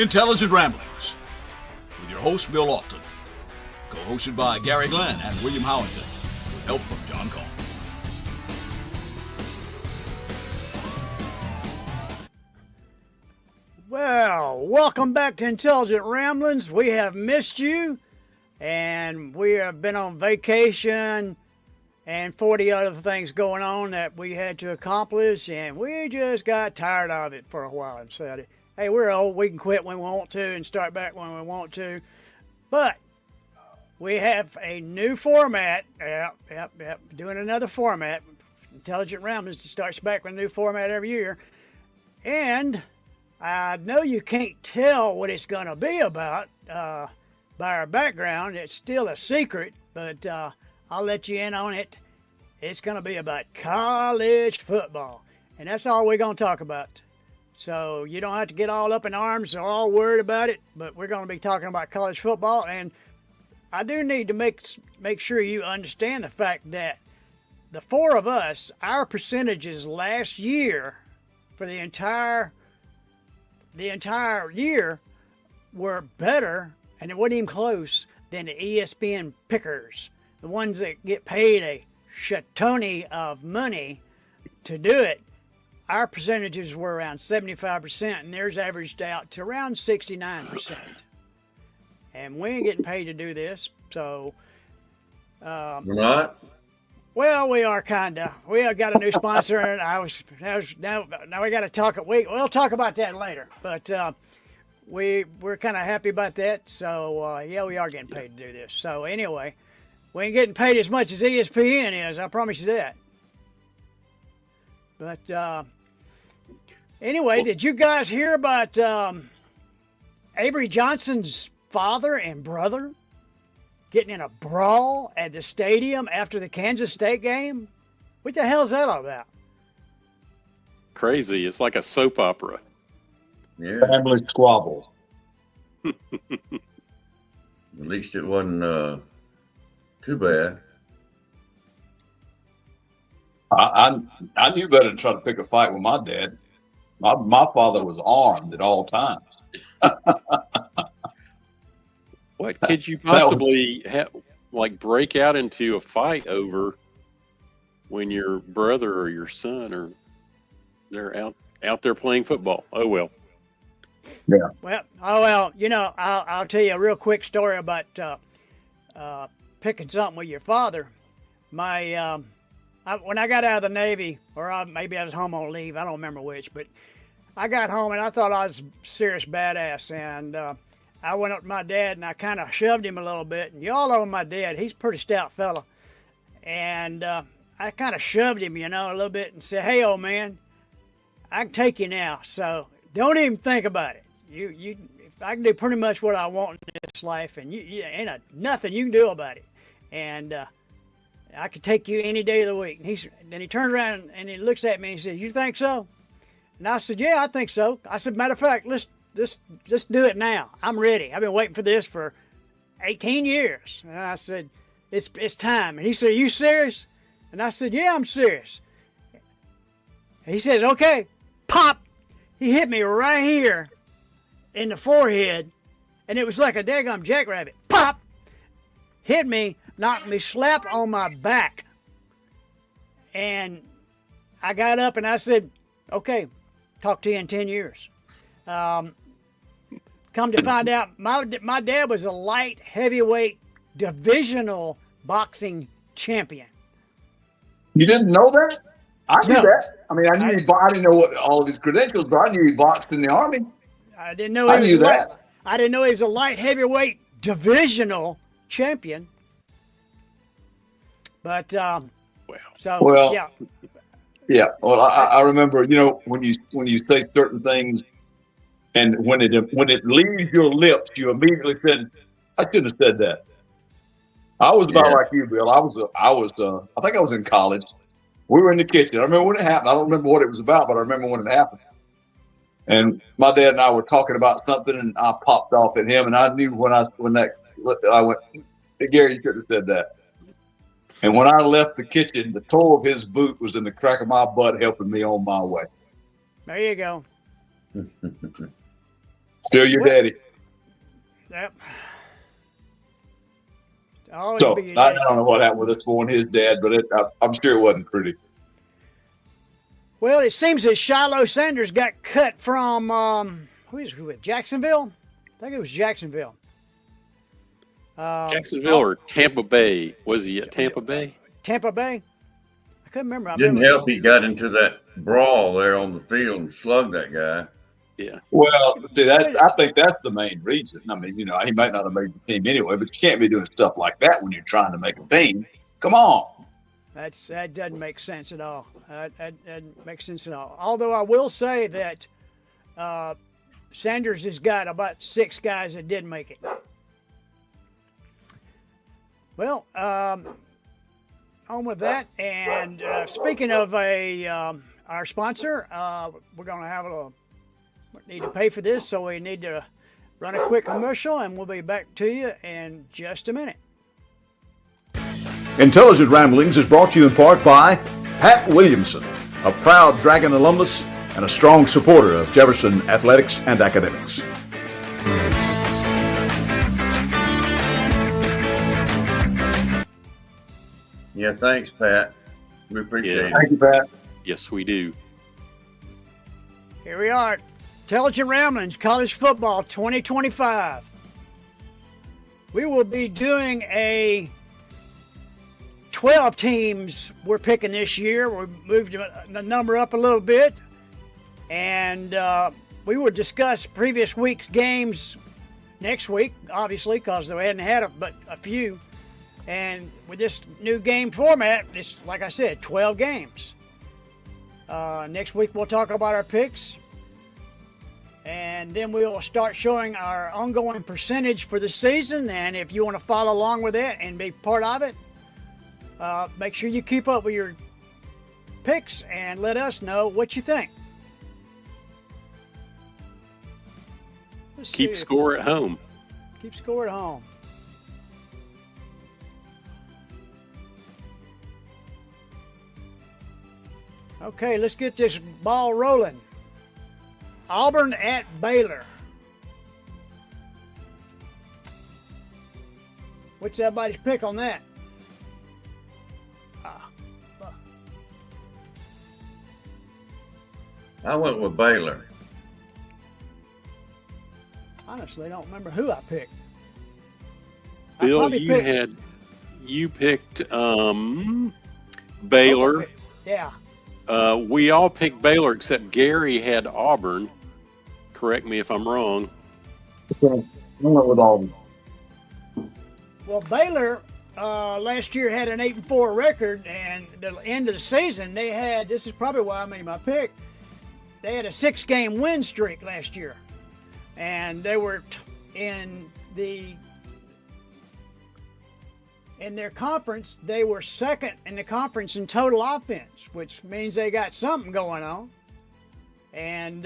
Intelligent Ramblings with your host, Bill Lofton. Co-hosted by Gary Glenn and William Howington with help from John Call. Well, welcome back to Intelligent Ramblings. We have missed you, and we have been on vacation and 40 other things going on that we had to accomplish, and we just got tired of it for a while and said, hey, we're old, we can quit when we want to and start back when we want to. But we have a new format. Yep. Doing another format. Intelligent Ramblings starts back with a new format every year. And I know you can't tell what it's going to be about by our background. It's still a secret, but I'll let you in on it. It's going to be about college football. And that's all we're going to talk about. So you don't have to get all up in arms or all worried about it, but we're going to be talking about college football. And I do need to make sure you understand the fact that the four of us, our percentages last year for the entire year were better, and it wasn't even close, than the ESPN pickers, the ones that get paid a shitoni of money to do it. Our percentages were around 75%, and theirs averaged out to around 69%. And we ain't getting paid to do this, so... We're not? Well, we are kinda. We have got a new sponsor, and now we got to talk. We'll talk about that later. But we're kind of happy about that. So yeah, we are getting paid to do this. So anyway, we ain't getting paid as much as ESPN is. I promise you that. But anyway, did you guys hear about Avery Johnson's father and brother getting in a brawl at the stadium after the Kansas State game? What the hell is that all about? Crazy. It's like a soap opera. Yeah. Family squabble. At least it wasn't too bad. I knew better than try to pick a fight with my dad. My father was armed at all times. What could you possibly break out into a fight over when your brother or your son they're out there playing football? Oh well. Yeah. Well, you know, I'll tell you a real quick story about picking something with your father. When I got out of the Navy, or maybe I was home on leave, I don't remember which, but I got home and I thought I was a serious badass, and I went up to my dad and I kind of shoved him a little bit. And y'all know my dad, he's a pretty stout fella. And I kind of shoved him, a little bit and said, hey, old man, I can take you now. So don't even think about it. I can do pretty much what I want in this life, and you ain't nothing you can do about it. And I could take you any day of the week. And then he turns around and he looks at me and he says, you think so? And I said, yeah, I think so. I said, matter of fact, let's do it now. I'm ready. I've been waiting for this for 18 years. And I said, it's time. And he said, are you serious? And I said, yeah, I'm serious. And he says, okay, pop. He hit me right here in the forehead, and it was like a daggum jackrabbit. Pop! Hit me, knocked me slap on my back. And I got up and I said, okay, talk to you in 10 years. Come to find out, my dad was a light heavyweight divisional boxing champion. You didn't know that? I knew No. that. I mean, I didn't know what all of his credentials, but I knew he boxed in the Army. I didn't know I knew that. I didn't know he was a light heavyweight divisional champion. But yeah. Yeah. Well, I remember, when you say certain things, and when it leaves your lips, you immediately said, I shouldn't have said that. I was about like you, Bill. I think I was in college. We were in the kitchen. I remember when it happened. I don't remember what it was about, but I remember when it happened. And my dad and I were talking about something, and I popped off at him, and I knew I went, hey, Gary, you should have said that. And when I left the kitchen, the toe of his boot was in the crack of my butt, helping me on my way. There you go. Still your daddy. Yep. Always So be your I daddy. don't know what happened with this boy and his dad, but I'm sure it wasn't pretty. Well, it seems that Shiloh Sanders got cut from who with Jacksonville? I think it was Jacksonville. Jacksonville or Tampa Bay? Was he at Tampa Bay? Tampa Bay? I couldn't remember. I Didn't remember- help he got into that brawl there on the field and slugged that guy. Yeah. Well, see, I think that's the main reason. I mean, you know, he might not have made the team anyway, but you can't be doing stuff like that when you're trying to make a team. Come on. That doesn't make sense at all. That doesn't make sense at all. Although I will say that Sanders has got about 6 guys that did make it. Well, on with that. And speaking of our sponsor, we're going to have need to pay for this, so we need to run a quick commercial, and we'll be back to you in just a minute. Intelligent Ramblings is brought to you in part by Pat Williamson, a proud Dragon alumnus and a strong supporter of Jefferson athletics and academics. Yeah, thanks, Pat. We appreciate Yeah. it. Thank you, Pat. Yes, we do. Here we are, Intelligent Ramblings College Football 2025. We will be doing a 12 teams we're picking this year. We moved the number up a little bit. And we will discuss previous week's games next week, obviously, because we hadn't had but a few. And with this new game format, it's, like I said, 12 games. Next week we'll talk about our picks. And then we will start showing our ongoing percentage for the season. And if you want to follow along with that and be part of it, make sure you keep up with your picks and let us know what you think. Let's Keep see. score at home. Keep score at home. Okay, let's get this ball rolling. Auburn at Baylor. What's everybody's pick on that? I went with Baylor. Honestly, I don't remember who I picked. I Bill, probably you picked Baylor. Yeah. We all picked Baylor except Gary had Auburn. Correct me if I'm wrong. I went with Auburn. Well, Baylor last year had an 8-4 record, and the end of the season they had. This is probably why I made my pick. They had a 6-game win streak last year, and they were in their conference. They were second in the conference in total offense, which means they got something going on. And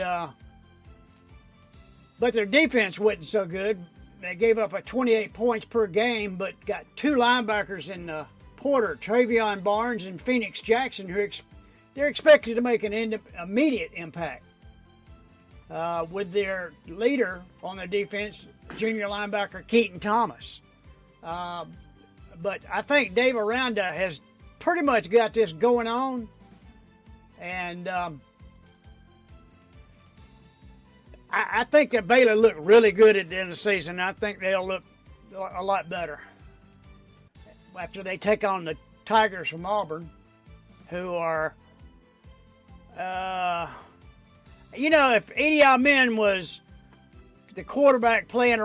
but their defense wasn't so good. They gave up 28 points per game, but got 2 linebackers in Porter, Travion Barnes, and Phoenix Jackson, who they're expected to make an immediate impact. With their leader on the defense, junior linebacker Keaton Thomas. But I think Dave Aranda has pretty much got this going on. And I think that Baylor looked really good at the end of the season. I think they'll look a lot better after they take on the Tigers from Auburn, who are, if Eddie Amin was the quarterback playing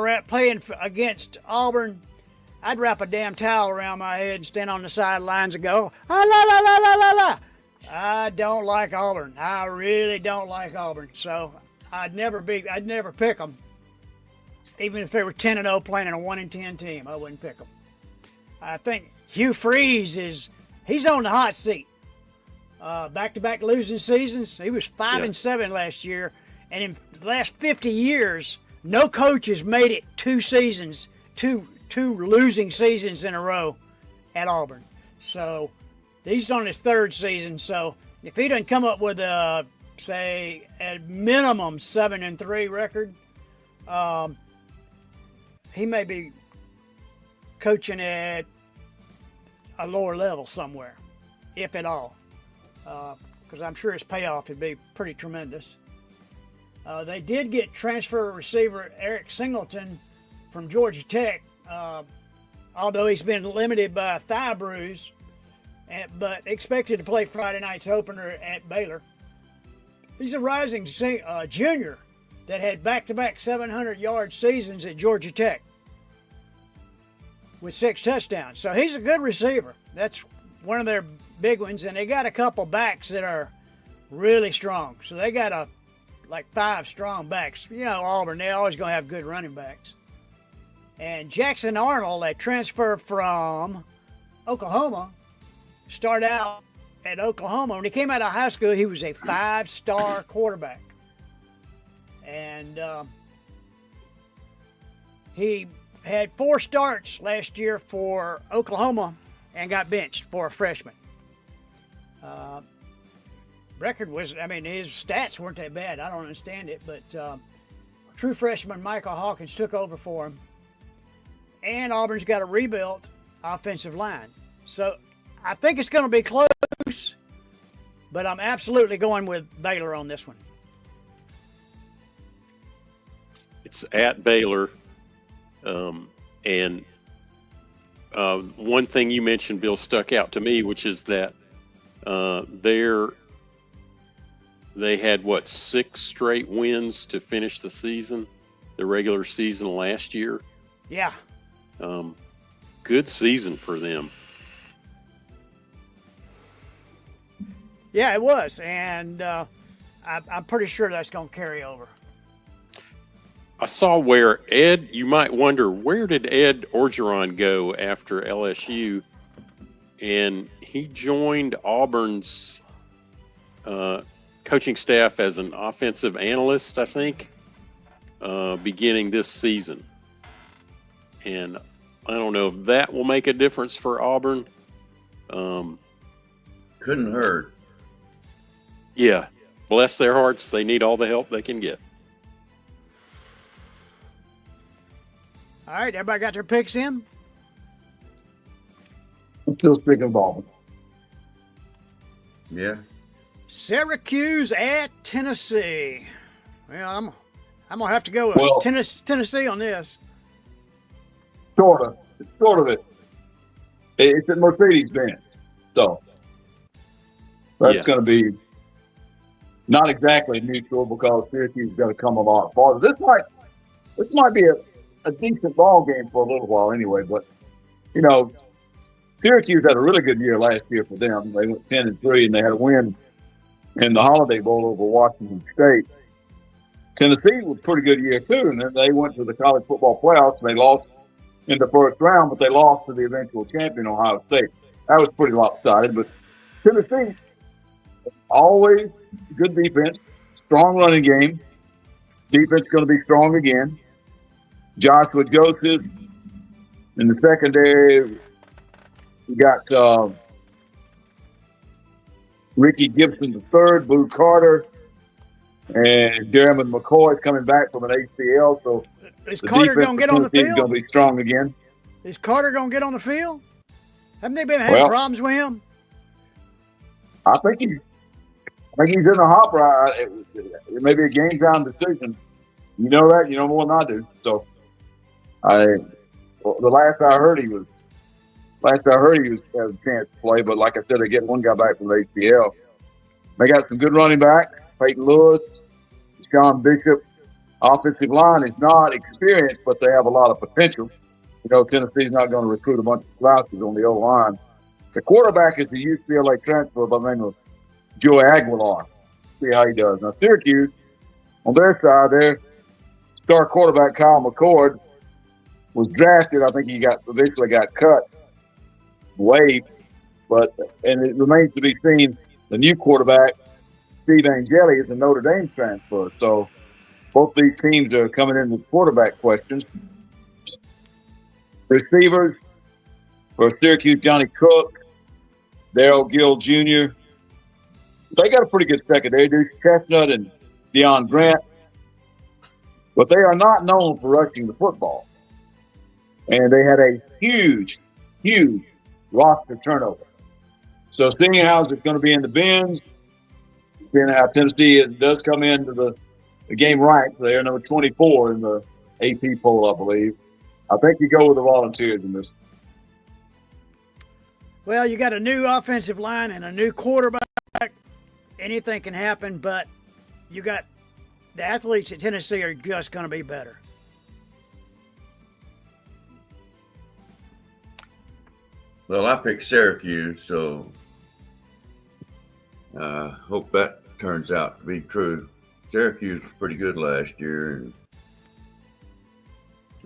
against Auburn, I'd wrap a damn towel around my head and stand on the sidelines and go, ah, la, la, la, la, la, la. I don't like Auburn. I really don't like Auburn. So I'd never pick them. Even if they were 10-0 playing in a 1-10 team, I wouldn't pick them. I think Hugh Freeze he's on the hot seat. Back-to-back losing seasons. He was 5-7 last year. And in the last 50 years, no coach has made it 2 losing seasons in a row at Auburn. So he's on his 3rd season. So if he doesn't come up with say a minimum 7-3 record, he may be coaching at a lower level somewhere, if at all, because I'm sure his payoff would be pretty tremendous. They did get transfer receiver Eric Singleton from Georgia Tech, although he's been limited by a thigh bruise, but expected to play Friday night's opener at Baylor. He's a rising junior that had back-to-back 700-yard seasons at Georgia Tech with 6 touchdowns. So he's a good receiver. That's one of their big ones, and they got a couple backs that are really strong. So they got like 5 strong backs. You know, Auburn, they're always going to have good running backs. And Jackson Arnold, a transfer from Oklahoma, started out at Oklahoma. When he came out of high school, he was a 5-star quarterback. And he had 4 starts last year for Oklahoma and got benched for a freshman. Record was, I mean, his stats weren't that bad. I don't understand it, but true freshman Michael Hawkins took over for him. And Auburn's got a rebuilt offensive line. So I think it's going to be close, but I'm absolutely going with Baylor on this one. It's at Baylor. And one thing you mentioned, Bill, stuck out to me, which is that they had, 6 straight wins to finish the season, the regular season last year. Yeah. Good season for them. Yeah, it was. And I'm pretty sure that's going to carry over. I saw where Ed, you might wonder, where did Ed Orgeron go after LSU? And he joined Auburn's coaching staff as an offensive analyst, I think, beginning this season. And I don't know if that will make a difference for Auburn. Couldn't hurt. Yeah, bless their hearts. They need all the help they can get. All right, everybody got their picks in? I'm still speaking of Auburn. Yeah. Syracuse at Tennessee. Well, I'm gonna have to go with Tennessee on this. Sort of it. It's at Mercedes-Benz, so that's going to be not exactly neutral because Syracuse is going to come a lot farther. This might be a decent ball game for a little while anyway. But you know, Syracuse had a really good year last year for them. They went 10-3, and they had a win in the Holiday Bowl over Washington State. Tennessee was a pretty good year too, and then they went to the college football playoffs. And they lost in the first round, but they lost to the eventual champion, Ohio State. That was pretty lopsided. But Tennessee, always good defense, strong running game. Defense going to be strong again. Joshua Joseph in the secondary. You got Ricky Gibson III, Boo Carter, and Jeremy McCoy is coming back from an ACL. So is Carter going to get on the field? Going to be strong again. Is Carter going to get on the field? Haven't they been having problems with him? I think he's in the hopper. It may be a game time decision. You know that. You know more than I do. So, the last I heard he has a chance to play. But like I said, they get one guy back from the ACL. They got some good running backs. Peyton Lewis, Sean Bishop. Offensive line is not experienced, but they have a lot of potential. You know, Tennessee's not going to recruit a bunch of slouches on the O-line. The quarterback is the UCLA transfer by the name of Joey Aguilar. See how he does. Now, Syracuse, on their side, their star quarterback, Kyle McCord, was drafted. I think he eventually got cut, waived, and it remains to be seen. The new quarterback, Steve Angeli, is a Notre Dame transfer. So both these teams are coming in with quarterback questions. Receivers for Syracuse, Johnny Cook, Darrell Gill Jr. They got a pretty good secondary. There's Chestnut and Deion Grant. but they are not known for rushing the football. And they had a huge roster turnover. So seeing how it's going to be in the bins, seeing how Tennessee does come into the game ranked, they're number 24 in the AP poll, I believe. I think you go with the Volunteers in this. Well, you got a new offensive line and a new quarterback. Anything can happen, but you got the athletes at Tennessee are just going to be better. Well, I picked Syracuse, so hope that turns out to be true. Syracuse was pretty good last year, and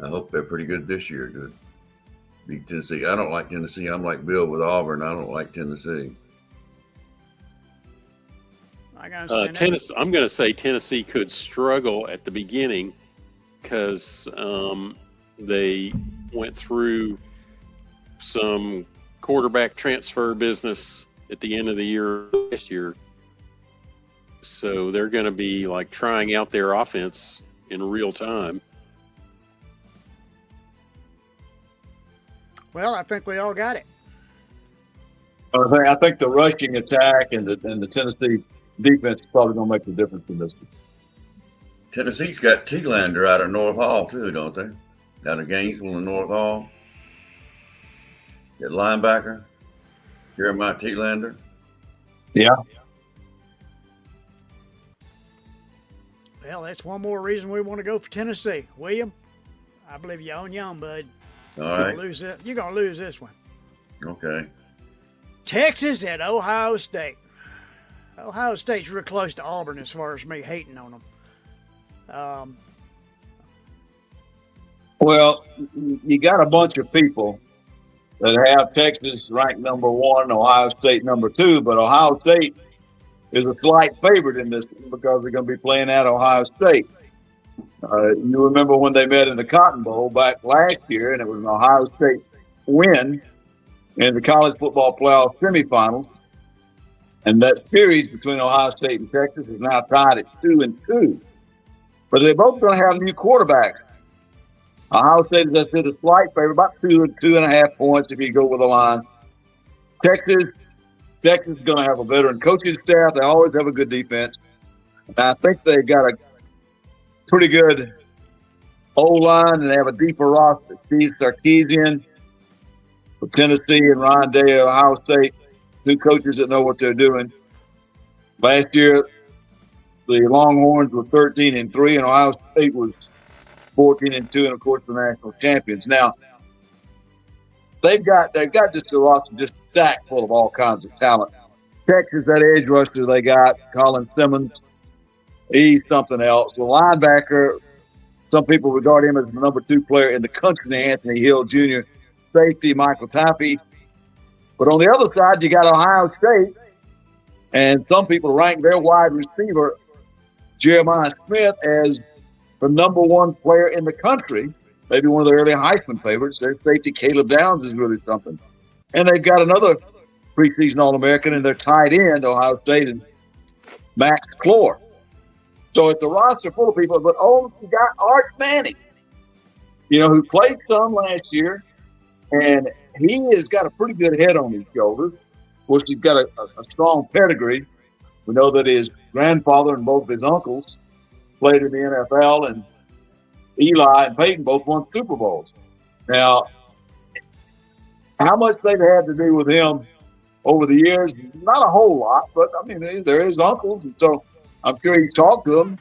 I hope they're pretty good this year to beat Tennessee. I don't like Tennessee. I'm like Bill with Auburn. I don't like Tennessee. I understand that. Tennessee. I'm going to say Tennessee could struggle at the beginning because they went through some quarterback transfer business at the end of the year last year. So they're going to be like trying out their offense in real time. Well, I think we all got it. I think the rushing attack and the Tennessee defense is probably going to make the difference in this. Tennessee's got Thielander out of North Hall too, don't they? Out of Gainesville and North Hall. That linebacker, Jeremiah Thielander. Yeah. Well, that's one more reason we want to go for Tennessee. William, I believe you own your own, bud. All right. You're going to lose this one. Okay. Texas at Ohio State. Ohio State's real close to Auburn as far as me hating on them. Well, you got a bunch of people that have Texas ranked number 1, Ohio State number 2, but Ohio State is a slight favorite in this because they're going to be playing at Ohio State. You remember when they met in the Cotton Bowl back last year, and it was an Ohio State win in the college football playoff semifinals. And that series between Ohio State and Texas is now tied at 2-2. But they're both going to have new quarterbacks. Ohio State, as I said, a slight favorite, about 2.5 points if you go with the line. Texas is going to have a veteran coaching staff. They always have a good defense. And I think they've got a pretty good O-line, and they have a deeper roster. Steve Sarkisian for Tennessee and Ryan Day of Ohio State, 2 coaches that know what they're doing. Last year, the Longhorns were 13-3, and Ohio State was 14-2, and of course the national champions. Now, they've got just a roster just stacked full of all kinds of talent. Texas, that edge rusher they got, Colin Simmons, he's something else. The linebacker, some people regard him as the number 2 player in the country, Anthony Hill Jr. Safety, Michael Taffy. But on the other side, you got Ohio State, and some people rank their wide receiver, Jeremiah Smith, as the number 1 player in the country, maybe one of the early Heisman favorites. Their safety, Caleb Downs, is really something. And they've got another preseason All-American in their tight end, Ohio State, and Max Clore. So it's a roster full of people, but you got Arch Manning, who played some last year, and he has got a pretty good head on his shoulders. Of course, he's got a strong pedigree. We know that his grandfather and both of his uncles played in the NFL, and Eli and Peyton both won Super Bowls. Now, how much they've had to do with him over the years, not a whole lot, but, they're his uncles, and so I'm sure he talked to them.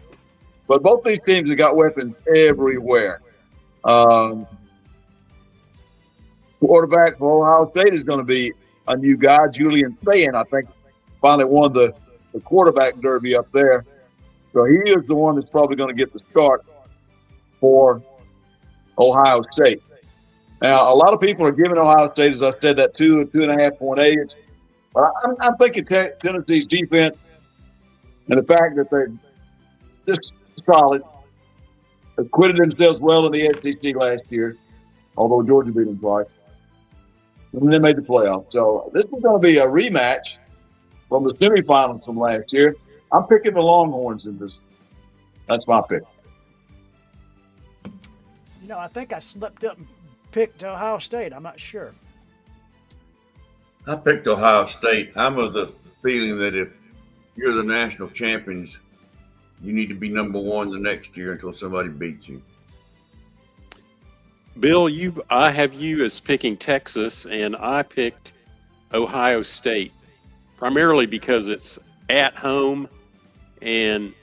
But both these teams have got weapons everywhere. Quarterback for Ohio State is going to be a new guy, Julian Sayin, I think, finally won the quarterback derby up there. So he is the one that's probably going to get the start for Ohio State. Now, a lot of people are giving Ohio State, as I said, that 2.5 point age. But I'm thinking Tennessee's defense and the fact that they're just solid, acquitted themselves well in the SEC last year, although Georgia beat them twice. And they made the playoffs. So this is going to be a rematch from the semifinals from last year. I'm picking the Longhorns in this. That's my pick. No, I think I slipped up and picked Ohio State. I'm not sure. I picked Ohio State. I'm of the feeling that if you're the national champions, you need to be number one the next year until somebody beats you. Bill, I have you as picking Texas, and I picked Ohio State, primarily because it's at home, and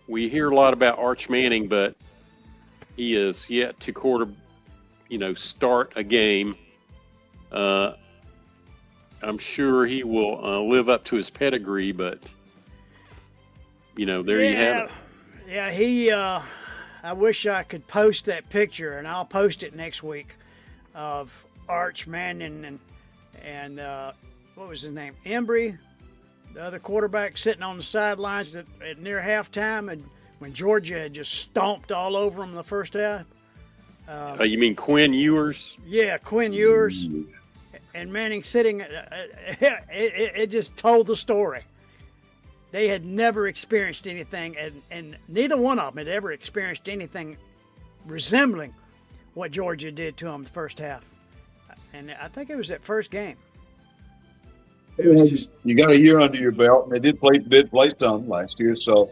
we hear a lot about Arch Manning, but he is yet to start a game. I'm sure he will live up to his pedigree, but there you have it. Yeah, I wish I could post that picture, and I'll post it next week, of Arch Manning and what was his name, Embry, the other quarterback, sitting on the sidelines at near halftime, and when Georgia had just stomped all over them in the first half. You mean Quinn Ewers? Yeah, Quinn Ewers. And Manning sitting, it just told the story. They had never experienced anything, and neither one of them had ever experienced anything resembling what Georgia did to them the first half. And I think it was that first game. It was just, you got a year under your belt, and they did play some last year, so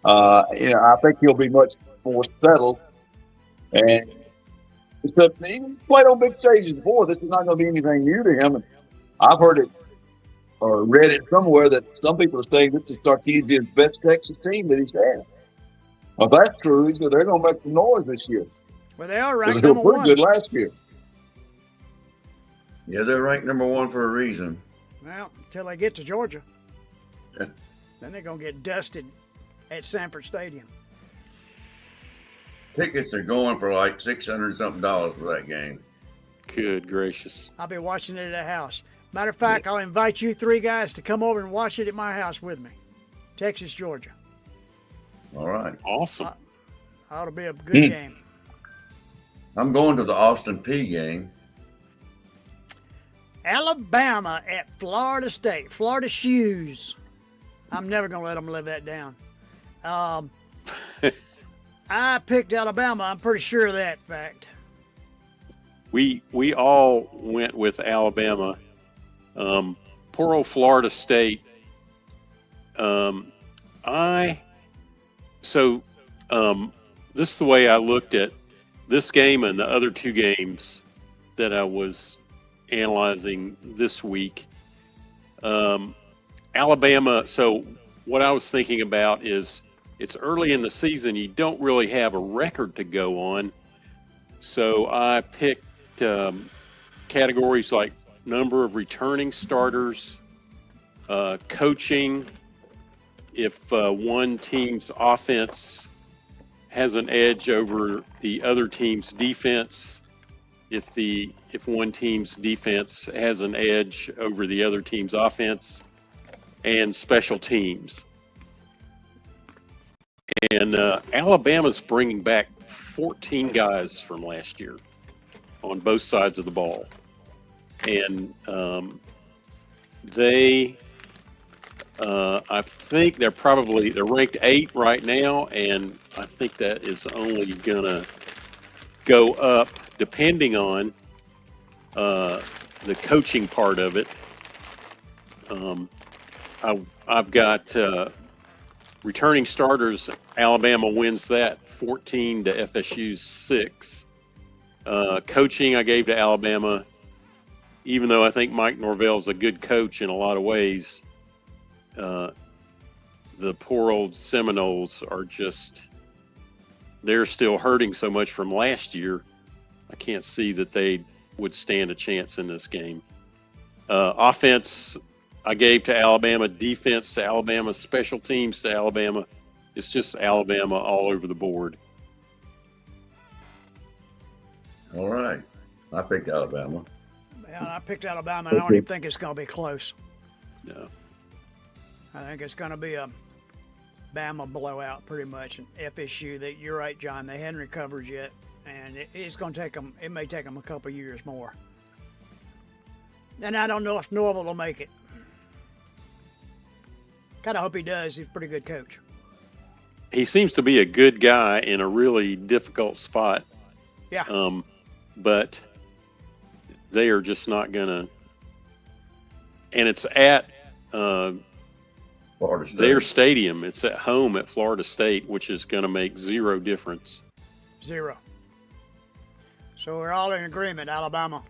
I think he'll be much more settled. And he played on big stages before. This is not going to be anything new to him. And I've heard it or read it somewhere that some people are saying this is Sarkisian's best Texas team that he's had. Well, if that's true, so they're going to make some noise this year. well, they are ranked They were number pretty one. good last year. Yeah, they're ranked number one for a reason. Well, until they get to Georgia. Yeah. Then they're going to get dusted at Sanford Stadium. Tickets are going for like $600-something for that game. Good gracious. I'll be watching it at the house. Matter of fact, I'll invite you three guys to come over and watch it at my house with me. Texas, Georgia. All right. Awesome. Ought to be a good game. I'm going to the Austin Peay game. Alabama at Florida State. Florida Shoes. I'm never going to let them live that down. I picked Alabama. I'm pretty sure of that fact. We all went with Alabama. Poor old Florida State. This is the way I looked at this game and the other two games that I was analyzing this week. Alabama. So what I was thinking about is it's early in the season. You don't really have a record to go on. So I picked categories like number of returning starters, coaching, if one team's offense has an edge over the other team's defense, if one team's defense has an edge over the other team's offense, and special teams. And Alabama's bringing back 14 guys from last year on both sides of the ball. And I think they're ranked 8 right now, and I think that is only gonna go up depending on the coaching part of it. I've got returning starters. Alabama wins that 14 to FSU's 6. Coaching I gave to Alabama, even though I think Mike Norvell's a good coach in a lot of ways. The poor old Seminoles are they're still hurting so much from last year. I can't see that they would stand a chance in this game. Offense I gave to Alabama, defense to Alabama, special teams to Alabama. It's just Alabama all over the board. All right. I picked Alabama. Yeah, I picked Alabama, and I don't even think it's going to be close. No. I think it's going to be a Bama blowout, pretty much. And FSU, you're right, John. They hadn't recovered yet, and it's going to take them. It may take them a couple of years more. And I don't know if Norvell will make it. Kind of hope he does. He's a pretty good coach. He seems to be a good guy in a really difficult spot. Yeah. But they are just not gonna. And it's at Florida State. their stadium. It's at home at Florida State, which is going to make zero difference. 0. So we're all in agreement, Alabama.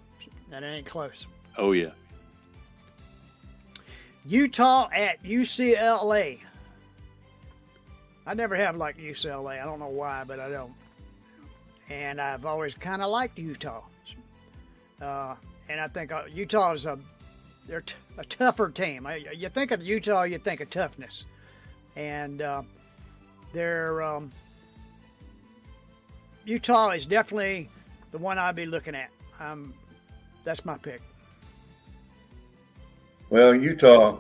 That ain't close. Oh yeah. Utah at UCLA. I never have liked UCLA. I don't know why, but I don't. And I've always kind of liked Utah. And I think Utah is they're a tougher team. You think of Utah, you think of toughness. And they're Utah is definitely the one I'd be looking at. That's my pick. Well, Utah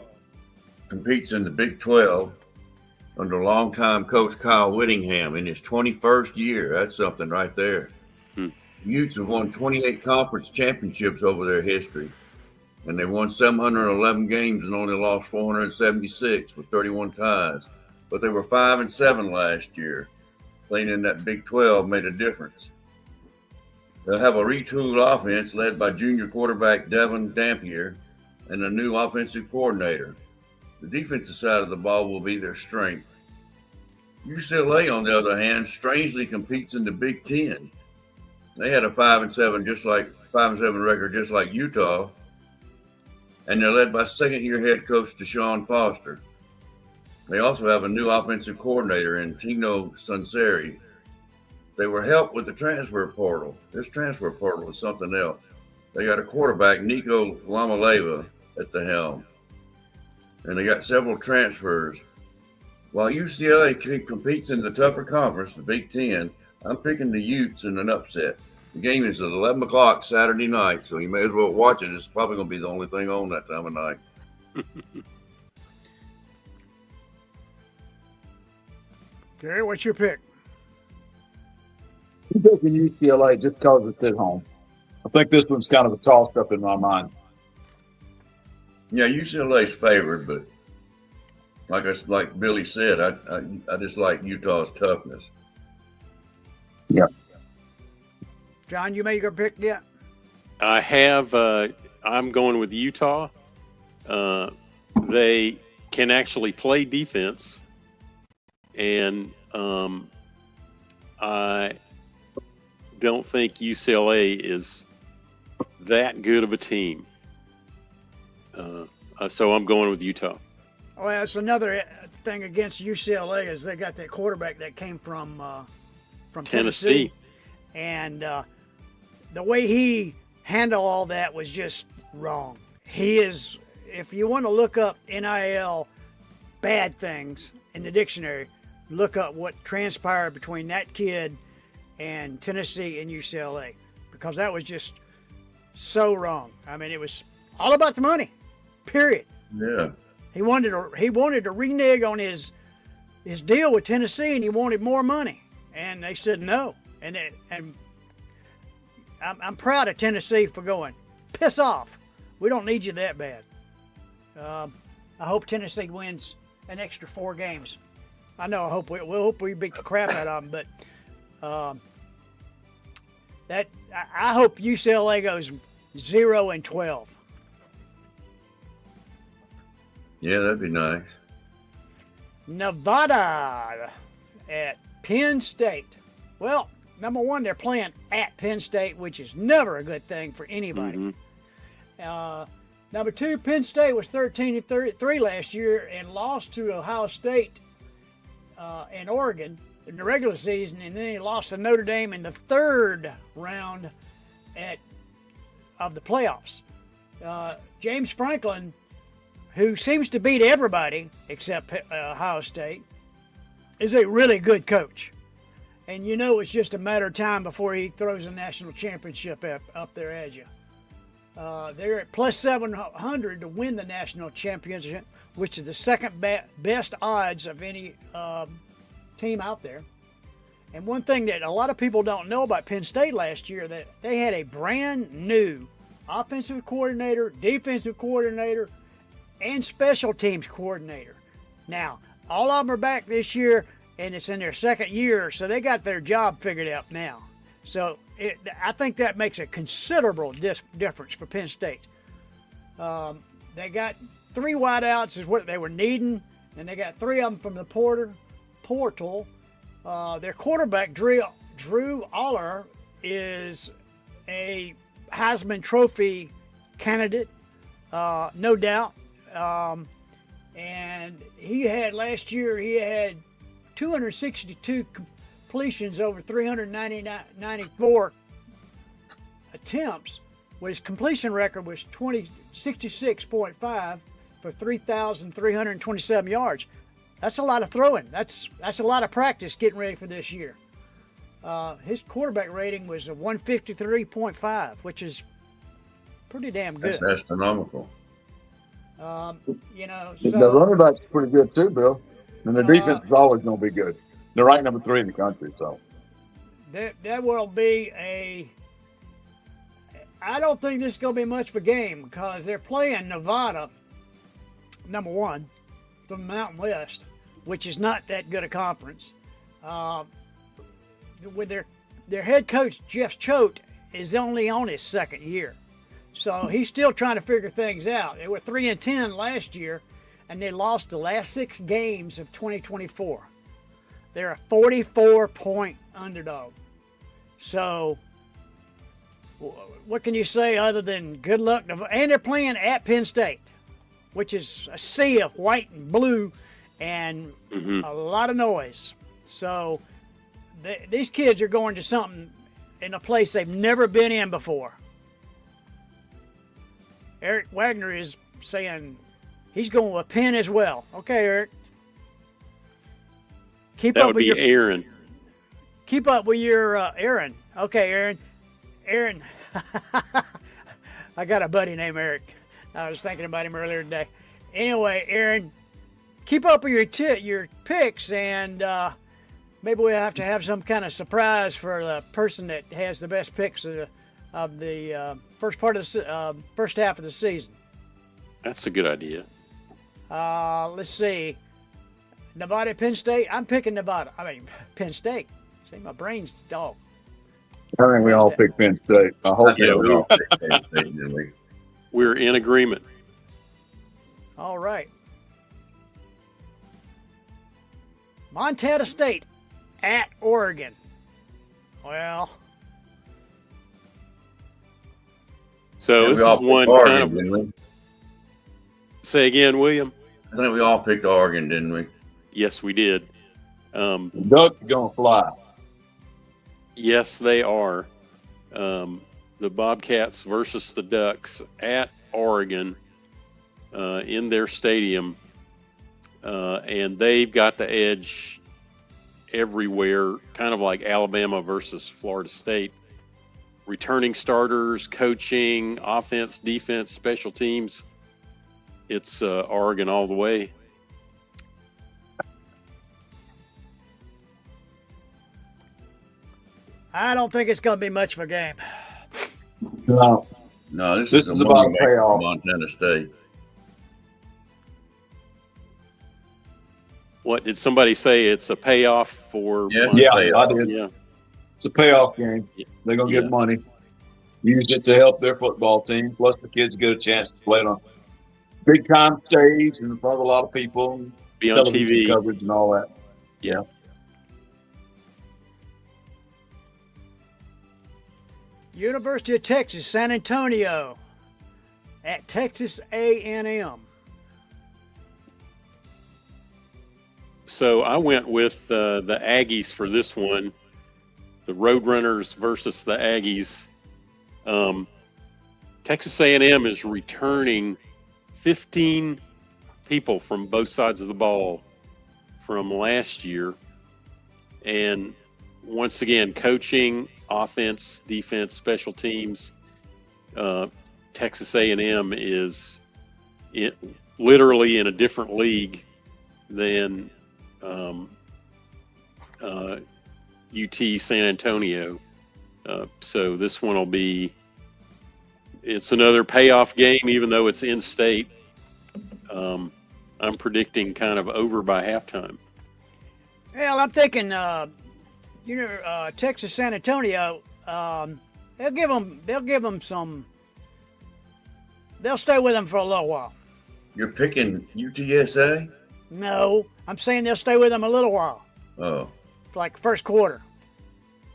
competes in the Big 12 under longtime coach Kyle Whittingham in his 21st year. That's something right there. Utes have won 28 conference championships over their history, and they won 711 games and only lost 476 with 31 ties. But they were 5-7 last year. Playing in that Big 12 made a difference. They'll have a retooled offense led by junior quarterback Devin Dampier and a new offensive coordinator. The defensive side of the ball will be their strength. UCLA, on the other hand, strangely competes in the Big 10. They had a 5-7 record, just like Utah, and they're led by second-year head coach Deshaun Foster. They also have a new offensive coordinator in Tino Sunseri. They were helped with the transfer portal. This transfer portal is something else. They got a quarterback, Nico Lamaleva, at the helm. And they got several transfers. While UCLA competes in the tougher conference, the Big 10, I'm picking the Utes in an upset. The game is at 11 o'clock Saturday night, so you may as well watch it. It's probably going to be the only thing on that time of night. Gary, what's your pick? I'm picking UCLA just because it's at home. I think this one's kind of a toss-up in my mind. Yeah, UCLA's favored, but like Billy said, I just like Utah's toughness. Yeah. John, you made your pick yet? I have. I'm going with Utah. They can actually play defense, and I don't think UCLA is that good of a team. So I'm going with Utah. Oh, that's another thing against UCLA is they got that quarterback that came from Tennessee. And the way he handled all that was just wrong. He is, if you want to look up NIL bad things in the dictionary, look up what transpired between that kid and Tennessee and UCLA, because that was just so wrong. I mean, it was all about the money, period. Yeah. He wanted to renege on his deal with Tennessee, and he wanted more money, and they said no. And I'm proud of Tennessee for going, piss off. We don't need you that bad. I hope Tennessee wins an extra 4 games. I know. We'll hope we beat the crap out of them, but I hope UCLA goes 0-12. Yeah, that'd be nice. Nevada at Penn State. Well, number one, they're playing at Penn State, which is never a good thing for anybody. Mm-hmm. Number two, Penn State was 13-3 last year and lost to Ohio State and Oregon in the regular season, and then he lost to Notre Dame in the 3rd round of the playoffs. James Franklin, who seems to beat everybody except Ohio State, is a really good coach. And you know it's just a matter of time before he throws a national championship up there at you. They're at plus 700 to win the national championship, which is the second best odds of any team out there. And one thing that a lot of people don't know about Penn State last year, that they had a brand new offensive coordinator, defensive coordinator, and special teams coordinator. Now, all of them are back this year, and it's in their 2nd year, so they got their job figured out now. So I think that makes a considerable difference for Penn State. They got 3 wideouts is what they were needing, and they got 3 of them from the portal. Their quarterback, Drew Aller, is a Heisman Trophy candidate, no doubt. And last year he had 262 completions over 394 attempts. His completion record was 66.5 for 3,327 yards. That's a lot of throwing. That's a lot of practice getting ready for this year. His quarterback rating was a 153.5, which is pretty damn good. That's astronomical. The running back's pretty good too, Bill. And the defense is always going to be good. They're ranked number 3 in the country, so. That will be I don't think this is going to be much of a game because they're playing Nevada, number 1, from the Mountain West, which is not that good a conference. With their head coach, Jeff Choate, is only on his 2nd year. So he's still trying to figure things out. They were 3-10 last year, and they lost the last 6 games of 2024. They're a 44-point underdog. So what can you say other than good luck? And they're playing at Penn State, which is a sea of white and blue and a lot of noise. So these kids are going to something in a place they've never been in before. Eric Wagner is saying he's going with Penn as well. Okay, Eric. That would be Aaron. Keep up with your Aaron. Okay, Aaron. Aaron. I got a buddy named Eric. I was thinking about him earlier today. Anyway, Aaron, keep up with your picks, and maybe we'll have to have some kind of surprise for the person that has the best picks of the first half of the season. That's a good idea. Let's see. Nevada, Penn State. I'm picking Nevada. Penn State. See, my brain's dog. I think we all pick Penn State. I hope Yeah, we all picked Penn State, didn't we? We're in agreement. All right. Montana State at Oregon. Well. So Yeah, this we all is picked one Oregon, kind of. didn't we? Say again, William. I think we all picked Oregon, didn't we? Yes, we did. The Ducks are going to fly. Yes, they are. The Bobcats versus the Ducks at Oregon in their stadium. And they've got the edge everywhere, kind of like Alabama versus Florida State. Returning starters, coaching, offense, defense, special teams. It's Oregon all the way. I don't think it's going to be much of a game. No. No, this This is a is about money maker payoff. for Montana State. What did somebody say? It's a payoff for. Yes. Yeah, Payoff. I did. Yeah. It's a payoff game. They're going to Yeah. get money. Use it to help their football team. Plus, the kids get a chance to play on a big time stage in front of a lot of people. Be on television TV. coverage and all that. Yeah. University of Texas, San Antonio at Texas A&M. So I went with the Aggies for this one, the Roadrunners versus the Aggies. Texas A&M is returning 15 people from both sides of the ball from last year, and once again, coaching, offense, defense, special teams. Texas A&M is literally in a different league than UT San Antonio. So this one will be, it's another payoff game, even though it's in state. I'm predicting kind of over by halftime. Well, I'm thinking, Texas San Antonio, they'll give them some. They'll stay with them for a little while. You're picking UTSA? No, I'm saying they'll stay with them a little while, Oh, like first quarter.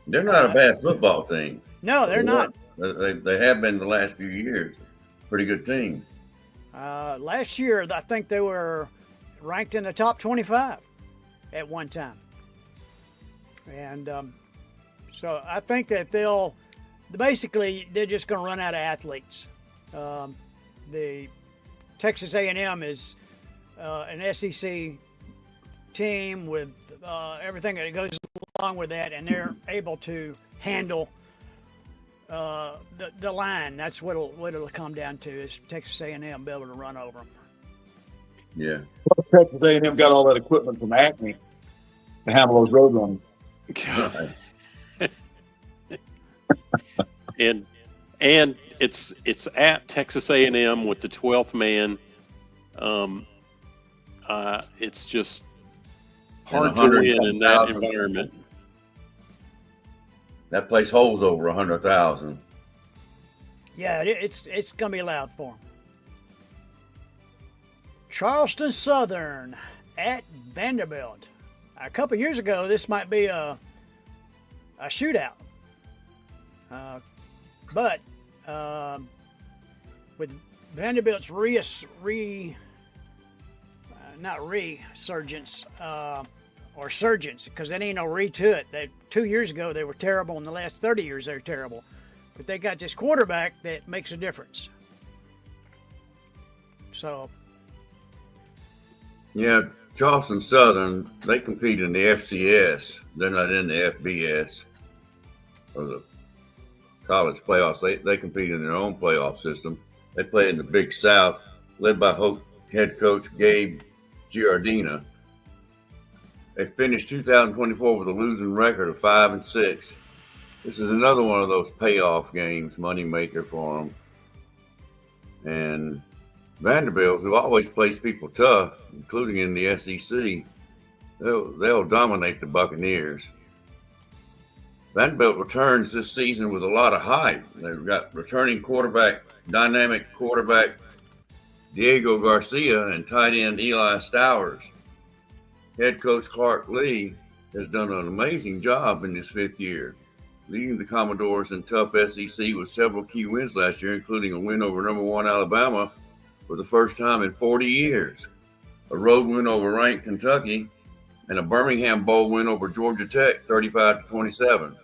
they're not a bad football team. No, they're not. They have been the last few years. Pretty good team. Last year, I think they were ranked in the top 25 at one time. And so I think that they're just going to run out of athletes. The Texas A&M is an SEC team with everything that goes along with that, and they're able to handle the line. That's what it'll come down to, is Texas A&M be able to run over them. Yeah. Texas A&M got all that equipment from Acme to handle those road runners. God. and it's at Texas A&M with the 12th man. It's just hard to win in that environment. That place holds over 100,000. Yeah, it's going to be loud for them. Charleston Southern at Vanderbilt. A couple years ago, this might be a shootout. But with Vanderbilt's not resurgence, or surgence, because there ain't no re to it. 2 years ago they were terrible, in the last 30 years they're terrible. But they got this quarterback that makes a difference. So. Yeah, Charleston Southern, they compete in the FCS. They're not in the FBS or the college playoffs. They compete in their own playoff system. They play in the Big South, led by head coach Gabe Giardina. They finished 2024 with a losing record of 5-6. This is another one of those payoff games, moneymaker for them. And Vanderbilt, who always plays people tough, including in the SEC, they'll dominate the Buccaneers. Vanderbilt returns this season with a lot of hype. They've got returning quarterback, dynamic quarterback Diego Garcia, and tight end Eli Stowers. Head coach Clark Lee has done an amazing job in his fifth year, leading the Commodores in tough SEC with several key wins last year, including a win over number 1 Alabama for the first time in 40 years, a road win over ranked Kentucky, and a Birmingham Bowl win over Georgia Tech, 35-27.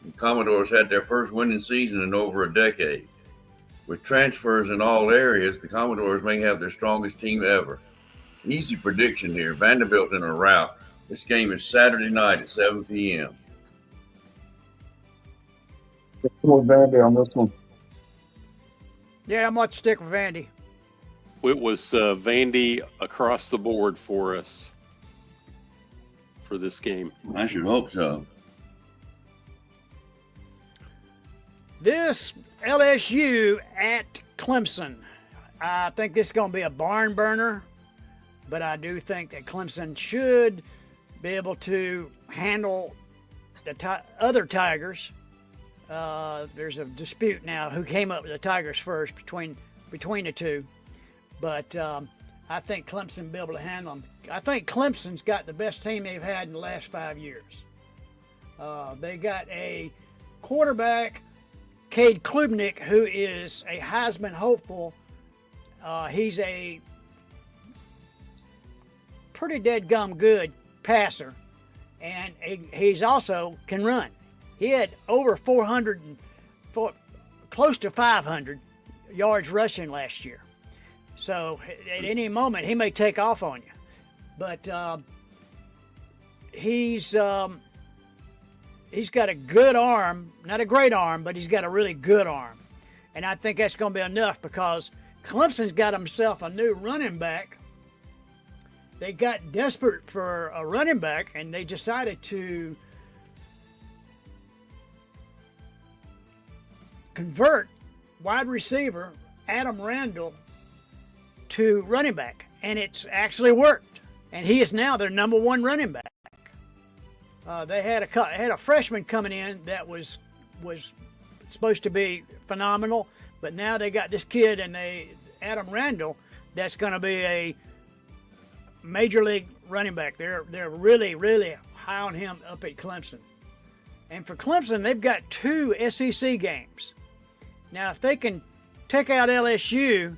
The Commodores had their first winning season in over a decade. With transfers in all areas, the Commodores may have their strongest team ever. Easy prediction here, Vanderbilt in a rout. This game is Saturday night at 7 p.m. Come on, Vandy on this one. Yeah, I'm going to stick with Vandy. It was Vandy across the board for us for this game. I should hope so. This LSU at Clemson. I think this is going to be a barn burner, but I do think that Clemson should be able to handle the other Tigers. There's a dispute now who came up with the Tigers first between the two, but I think Clemson will be able to handle them. I think Clemson's got the best team they've had in the last 5 years. They got a quarterback, Cade Klubnik, who is a Heisman hopeful. He's a pretty dead-gum good passer, and he's also can run. He had over 400, close to 500 yards rushing last year. So at any moment, he may take off on you. But he's got a good arm, not a great arm, but he's got a really good arm. And I think that's going to be enough because Clemson's got himself a new running back. They got desperate for a running back, and they decided to convert wide receiver Adam Randall to running back, and it's actually worked. And he is now their number 1 running back. They had a freshman coming in that was supposed to be phenomenal, but now they got this kid Adam Randall, that's going to be a major league running back. They're really, really high on him up at Clemson. And for Clemson, they've got 2 SEC games. Now, if they can take out LSU,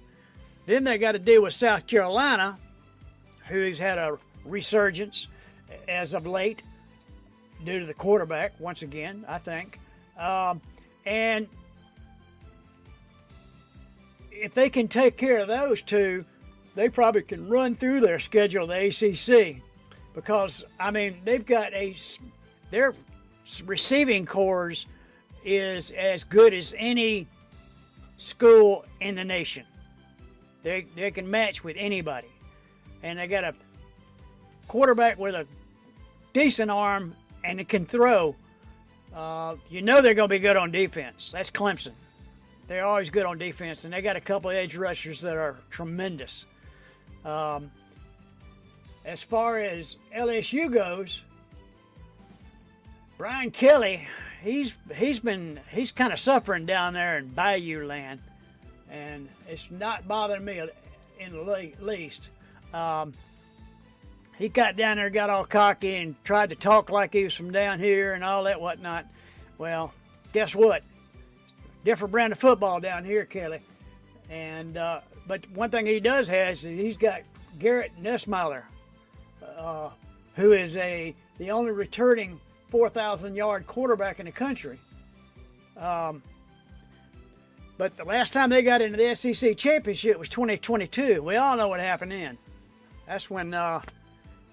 then they got to deal with South Carolina, who's had a resurgence as of late due to the quarterback, once again, I think. And if they can take care of those 2, they probably can run through their schedule, the ACC, because, I mean, they've got their receiving corps is as good as any school in the nation. They can match with anybody. And they got a quarterback with a decent arm and it can throw. You know they're going to be good on defense. That's Clemson. They're always good on defense, and they got a couple of edge rushers that are tremendous. As far as LSU goes, Brian Kelly, he's kind of suffering down there in Bayou land, and it's not bothering me in the least. He got down there, got all cocky, and tried to talk like he was from down here and all that whatnot. Well, guess what? Different brand of football down here, Kelly. And but one thing he does have is he's got Garrett Nussmeier, who is the only returning 4,000-yard quarterback in the country. But the last time they got into the SEC championship was 2022. We all know what happened then. That's when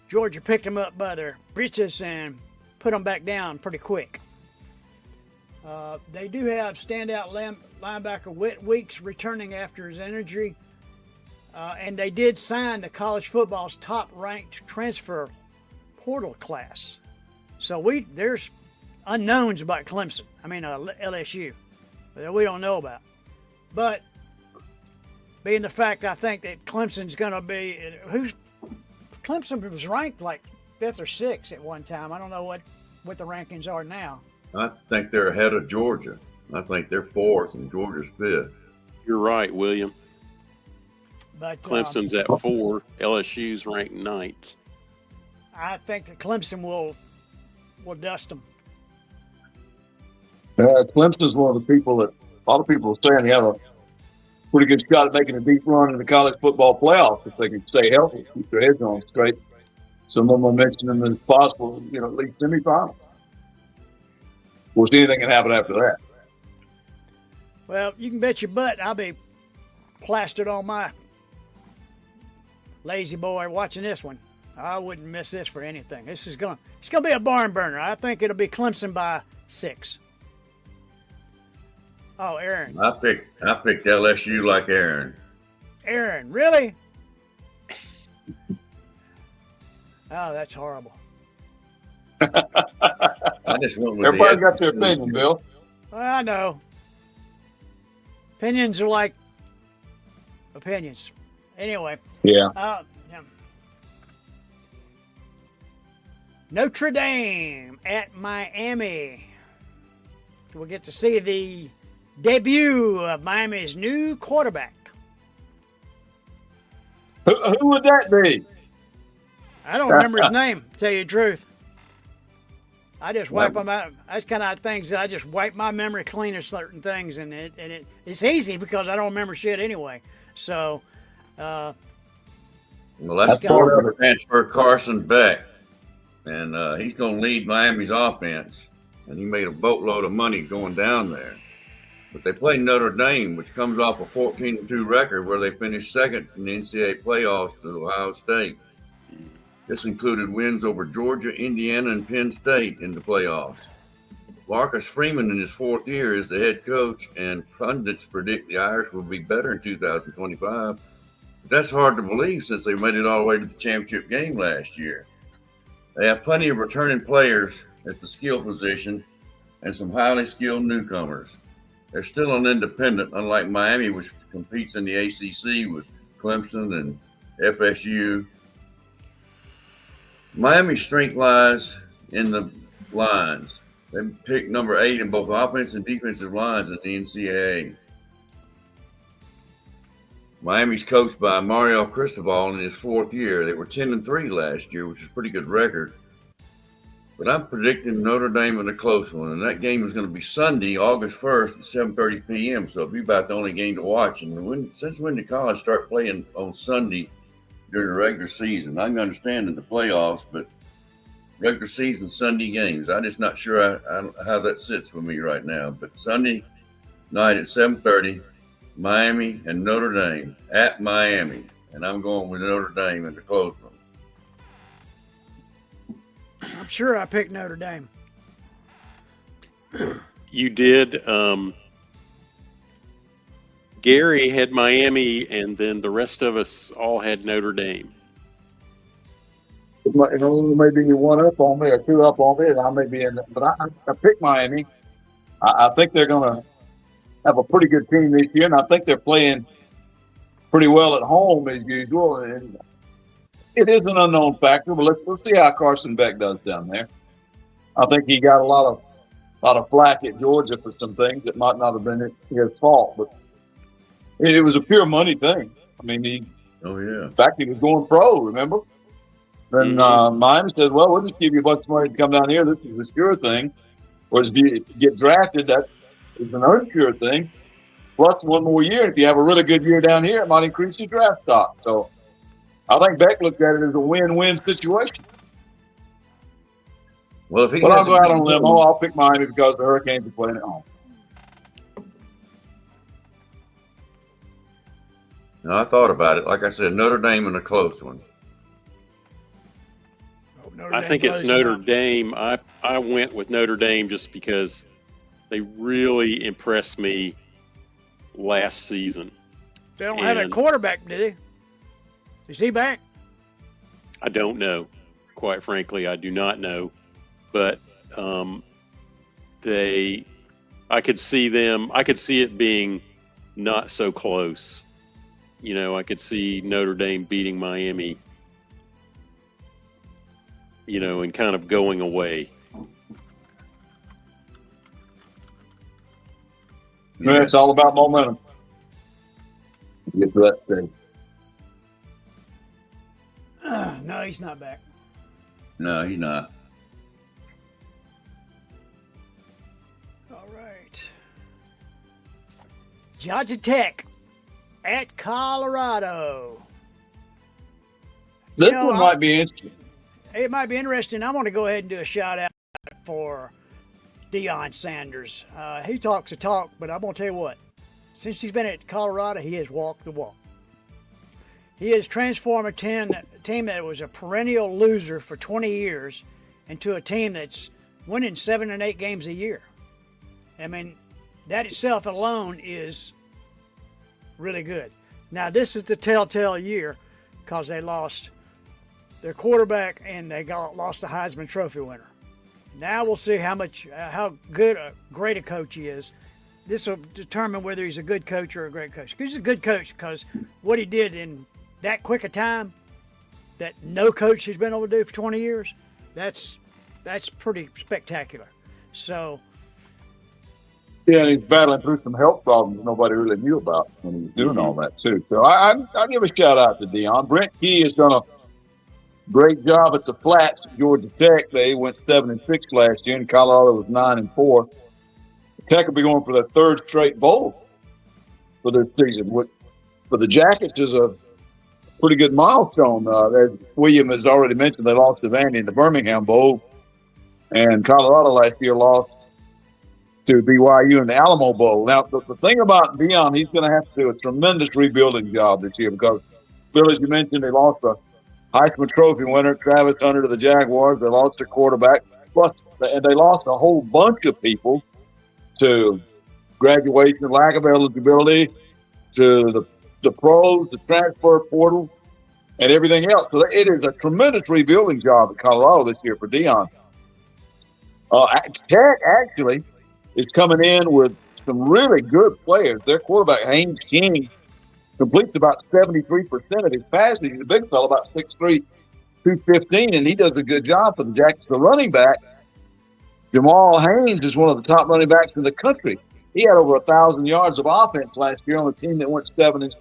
Georgia picked them up by their britches and put them back down pretty quick. They do have standout linebacker Whit Weeks returning after his injury. And they did sign the college football's top-ranked transfer portal class. So there's unknowns about Clemson. I mean, LSU, that we don't know about. But being the fact I think that Clemson's going to be Clemson was ranked like 5th or 6th at one time. I don't know what the rankings are now. I think they're ahead of Georgia. I think they're 4th and Georgia's 5th. You're right, William. But Clemson's at 4. LSU's ranked 9th. I think that Clemson will dust them. Clemson's one of the people that a lot of people are saying they have a pretty good shot at making a deep run in the college football playoffs if they can stay healthy, keep their heads on straight. Some of them are mentioning them as possible, at least semifinals. Of course, anything can happen after that. Well, you can bet your butt I'll be plastered on my lazy boy watching this one. I wouldn't miss this for anything. It's gonna be a barn burner. I think it'll be Clemson by 6. Oh, Aaron. I picked LSU like Aaron. Aaron, really? Oh, that's horrible. I just went with Everybody got their opinion, Bill. Well, I know. Opinions are like opinions. Anyway. Yeah. Yeah. Notre Dame at Miami. We'll get to see the debut of Miami's new quarterback. Who would that be? I don't remember his name, to tell you the truth. I just wipe them out. That's kind of things that I just wipe my memory clean of certain things, and it's easy because I don't remember shit anyway. So, well, that's former transfer Carson Beck, and he's going to lead Miami's offense. And he made a boatload of money going down there. But they play Notre Dame, which comes off a 14-2 record where they finished 2nd in the NCAA playoffs to Ohio State. This included wins over Georgia, Indiana, and Penn State in the playoffs. Marcus Freeman in his 4th year is the head coach, and pundits predict the Irish will be better in 2025. But that's hard to believe since they made it all the way to the championship game last year. They have plenty of returning players at the skill position and some highly skilled newcomers. They're still an independent, unlike Miami, which competes in the ACC with Clemson and FSU. Miami's strength lies in the lines. They picked number 8 in both offensive and defensive lines in the NCAA. Miami's coached by Mario Cristobal in his 4th year. They were 10-3 last year, which is a pretty good record. But I'm predicting Notre Dame in a close one, and that game is going to be Sunday, August 1st at 7:30 p.m., so it'll be about the only game to watch. And since when did college start playing on Sunday during the regular season? I can understand in the playoffs, but regular season Sunday games, I'm just not sure how that sits with me right now. But Sunday night at 7:30, Miami and Notre Dame at Miami, and I'm going with Notre Dame in the close one. I'm sure I picked Notre Dame. You did. Gary had Miami, and then the rest of us all had Notre Dame. Maybe you one up on me or two up on me, and I may be in. But I picked Miami. I think they're going to have a pretty good team this year, and I think they're playing pretty well at home as usual. And it is an unknown factor, but let's see how Carson Beck does down there. I think he got a lot of flack at Georgia for some things that might not have been his fault, but it was a pure money thing. I mean, in fact, he was going pro. Remember? Then Miami said, "Well, we'll just give you a bunch of money to come down here. This is a sure thing." Whereas if you get drafted, that is an unsure thing. Plus, one more year, if you have a really good year down here, it might increase your draft stock. So, I think Beck looked at it as a win-win situation. Well, if he I'll go out on a limb. I'll pick Miami because the Hurricanes are playing at home. No, I thought about it. Like I said, Notre Dame in a close one. I think it's Notre Dame. I went with Notre Dame just because they really impressed me last season. They don't have a quarterback, do they? Is he back? I don't know. Quite frankly, I do not know. But I could see it being not so close. You know, I could see Notre Dame beating Miami, you know, and kind of going away. Yeah, it's all about momentum. Get to that stage. No, he's not back. No, he's not. All right. Georgia Tech at Colorado. This one might be interesting. It might be interesting. I'm going to go ahead and do a shout out for Deion Sanders. He talks the talk, but I'm going to tell you what. Since he's been at Colorado, he has walked the walk. He has transformed a team that was a perennial loser for 20 years into a team that's winning 7 and 8 games a year. I mean, that itself alone is really good. Now, this is the telltale year because they lost their quarterback and they lost the Heisman Trophy winner. Now we'll see how great a coach he is. This will determine whether he's a good coach or a great coach. He's a good coach because what he did in that quick a time that no coach has been able to do for 20 years, that's pretty spectacular. So, yeah, he's battling through some health problems nobody really knew about when he was doing all that too. So I give a shout out to Deion. Brent Key has done a great job at the Flats at Georgia Tech. They went 7-6 last year, and Colorado was 9-4. Tech will be going for their 3rd straight bowl for this season. What for the Jackets is a pretty good milestone. As William has already mentioned, they lost to Vandy in the Birmingham Bowl, and Colorado last year lost to BYU in the Alamo Bowl. Now, the thing about Deion, he's going to have to do a tremendous rebuilding job this year because, Bill, as you mentioned, they lost a Heisman Trophy winner, Travis Hunter, to the Jaguars. They lost their quarterback, and they lost a whole bunch of people to graduation, lack of eligibility, to the pros, the transfer portal, and everything else. So it is a tremendous rebuilding job at Colorado this year for Deion. Tech actually is coming in with some really good players. Their quarterback, Haynes King, completes about 73% of his passes. He's a big fellow, about 6'3", 215, and he does a good job for the Jackets. The running back, Jamal Haynes is one of the top running backs in the country. He had over 1,000 yards of offense last year on a team that went 7-6.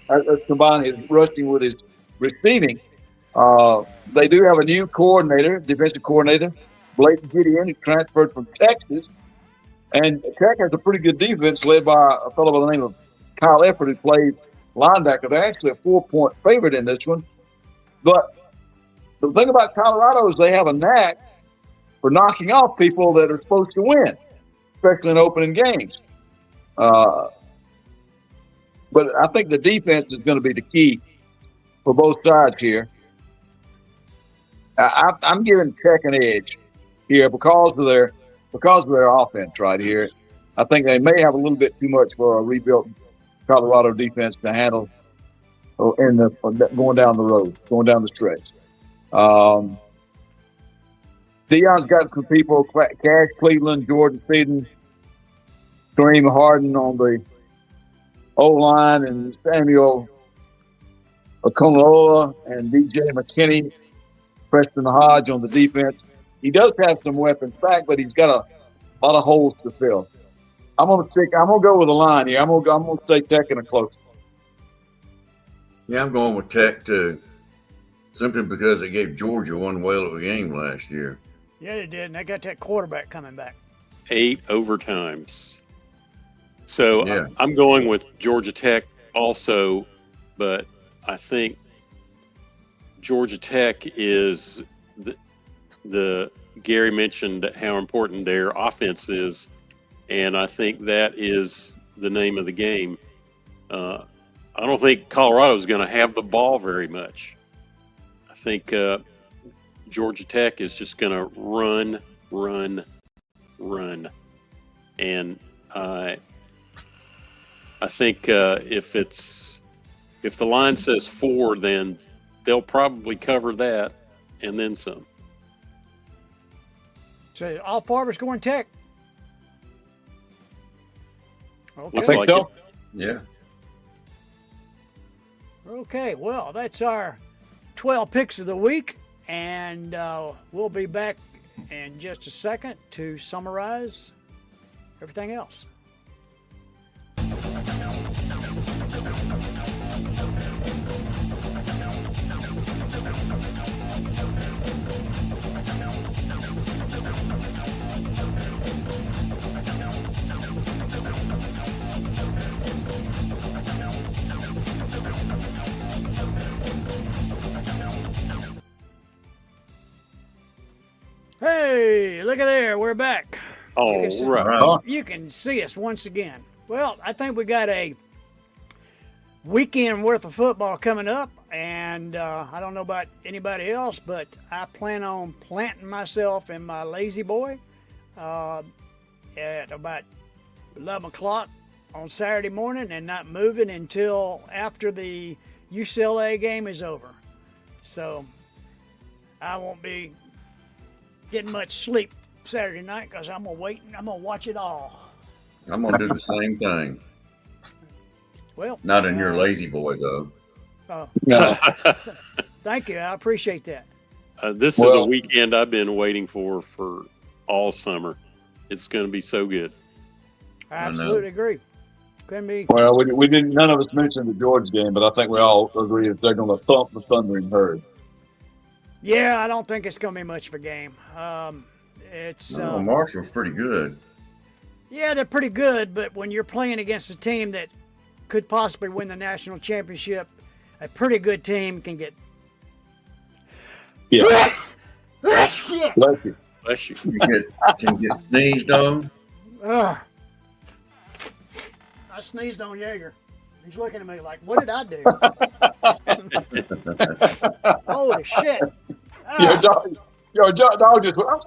That's combined his rushing with his receiving. They do have a new coordinator, defensive coordinator, Blake Gideon, who transferred from Texas. And Tech has a pretty good defense led by a fellow by the name of Kyle Efford, who played linebacker. They're actually a 4-point favorite in this one. But the thing about Colorado is they have a knack for knocking off people that are supposed to win, especially in opening games. But I think the defense is going to be the key for both sides here. I'm giving Tech an edge here because of their offense right here. I think they may have a little bit too much for a rebuilt Colorado defense to handle going down the road, going down the stretch. Deion's got some people: Cash Cleveland, Jordan Seaton, Kareem Harden on the O-line, and Samuel Okonola and DJ McKinney, Preston Hodge on the defense. He does have some weapons back, but he's got a lot of holes to fill. I'm gonna go with a line here. I'm gonna say Tech in a close. Yeah, I'm going with Tech too, simply because they gave Georgia one whale of a game last year. Yeah, they did, and they got that quarterback coming back. 8 overtimes. So Yeah. I'm going with Georgia Tech also, but I think Georgia Tech is the Gary mentioned how important their offense is, and I think that is the name of the game. I don't think Colorado is going to have the ball very much. I think Georgia Tech is just going to run, and I think if the line says 4, then they'll probably cover that and then some. So all Farmers going Tech. Okay. Looks think like so. it. Yeah. Okay, well, that's our 12 picks of the week, and we'll be back in just a second to summarize everything else. Hey, look at there, we're back. Oh, Yes. right. You can see us once again. Well, I think we got a weekend worth of football coming up, and I don't know about anybody else, but I plan on planting myself in my lazy boy at about 11 o'clock on Saturday morning and not moving until after the UCLA game is over. So I won't be getting much sleep Saturday night because I'm gonna wait and I'm gonna watch it all. I'm going to do the same thing. Well, Not in your lazy boy, though. No. Thank you, I appreciate that. This is a Well- weekend I've been waiting for all summer. It's going to be so good. I I know. absolutely agree. Couldn't be. Well, we didn't. None of us mentioned the Georgia game, but I think we all agree that they're going to thump the Thundering Herd. Yeah, I don't think it's gonna be much of a game. It's No, Marshall's pretty good. yeah, they're pretty good, but when you're playing against a team that could possibly win the national championship, a pretty good team can get. Yeah. Shit. Bless you. Bless you. Can get sneezed on. Ugh. I sneezed on Jaeger. He's looking at me like, "What did I do?" Holy shit! Your Ah, dog just went,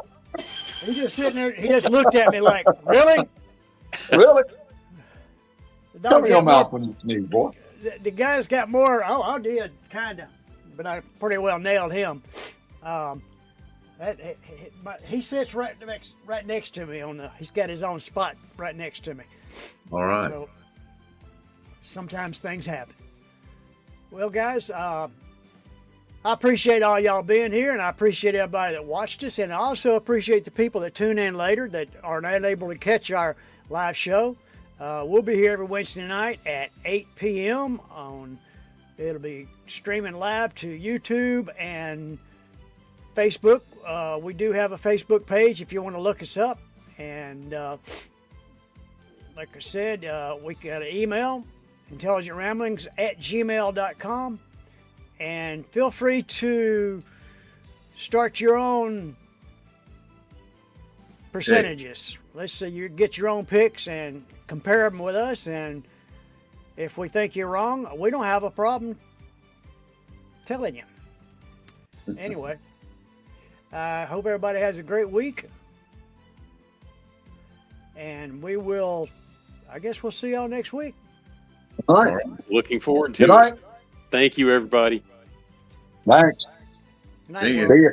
he's just sitting there. He just looked at me like, "Really?" really? The Cover dog your got mouth more, when you sneeze, boy. the guy's got more. Oh, I did kind of, but I pretty well nailed him. But he sits right next to me on the. He's got his own spot right next to me. All right. So sometimes things happen. Well, guys, I I appreciate all y'all being here, and I appreciate everybody that watched us, and I also appreciate the people that tune in later that are not able to catch our live show. We'll be here every Wednesday night at 8 p.m. It'll be streaming live to YouTube and Facebook. We do have a Facebook page if you want to look us up. And like I said, we got an email, intelligentramblings@gmail.com. And feel free to start your own percentages. Let's say you get your own picks and compare them with us. And if we think you're wrong, we don't have a problem telling you. Anyway, I hope everybody has a great week. And we will, I guess we'll see y'all next week. All right. Looking forward to Good night. it. Thank you, everybody. Thanks. Night, See ya. Will. See you.